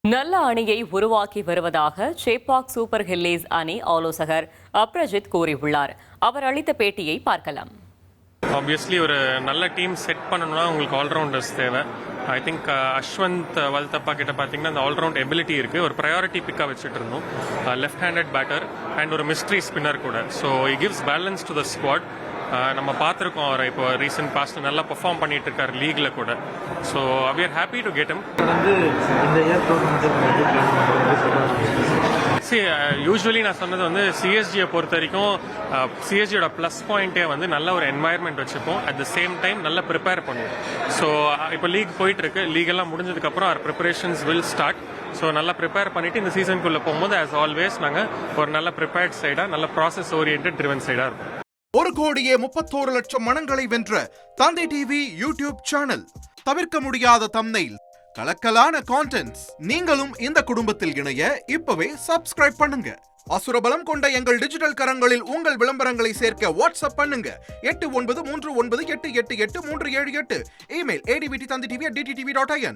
நல்ல அணியை உருவாக்கி வருவதாக சேப்பாக் சூப்பர் ஹில்லிஸ் அணி ஆலோசகர் அப்ரஜித் கூறியுள்ளார். அவர் அளித்த பேட்டியை பார்க்கலாம். ஆப்வியஸ்லி ஒரு நல்ல டீம் செட் பண்ணணும்னா உங்களுக்கு ஆல்ரவுண்டர்ஸ் தேவை. ஐ திங்க் அஸ்வந்த் வல்தப்பா கிட்ட பார்த்தீங்கன்னா அந்த ஆல்ரவுண்ட் எபிலிட்டி இருக்குது. ஒரு ப்ரையாரிட்டி பிக்காக வச்சுட்டு இருந்தோம். லெஃப்ட் ஹேண்டட் பேட்டர் அண்ட் ஒரு மிஸ்ட்ரி ஸ்பின்னர் கூட. So it gives balance to the squad. நம்ம பார்த்துருக்கோம் அவரை இப்போ ரீசெண்ட் பாஸ்ட் நல்லா பெர்ஃபார்ம் பண்ணிட்டு இருக்காரு லீக்ல கூட. So we are happy to get him. Usually நான் சொன்னது வந்து சிஎஸ்ஜியை பொறுத்த வரைக்கும் சிஎஸ்ஜியோட ப்ளஸ் பாயிண்டே வந்து நல்ல ஒரு என்வாயர்மெண்ட் வச்சுப்போம். அட் த சேம் டைம் நல்லா ப்ரிப்பேர் பண்ணுவோம். ஸோ இப்போ லீக் போயிட்டு இருக்கு. லீக் எல்லாம் முடிஞ்சதுக்கப்புறம் அவர் ப்ரிப்பரேஷன்ஸ் வில் ஸ்டார்ட். ஸோ நல்லா ப்ரிப்பேர் பண்ணிட்டு இந்த சீசனுக்குள்ளே போகும்போது ஆஸ் ஆல்வேஸ் நாங்கள் ஒரு நல்ல ப்ரிப்பேர்ட் சைடாக நல்ல ப்ராசஸ் ஓரியன்ட் ட்ரிவன் சைடாக இருக்கும். 1,31,00,000 மனங்களை வென்ற தந்தை டிவி யூடியூப் சேனல். தவிர்க்க முடியாத தம்ப்நெயில், கலக்கலான கான்டென்ட்ஸ். நீங்களும் இந்த குடும்பத்தில் இணைய இப்பவே சப்ஸ்கிரைப் பண்ணுங்க. அசுரபலம் கொண்ட எங்கள் டிஜிட்டல் கரங்களில் உங்கள் விளம்பரங்களை சேர்க்க வாட்ஸ்அப் பண்ணுங்க. 8939888838. Email advttv@dttv.in.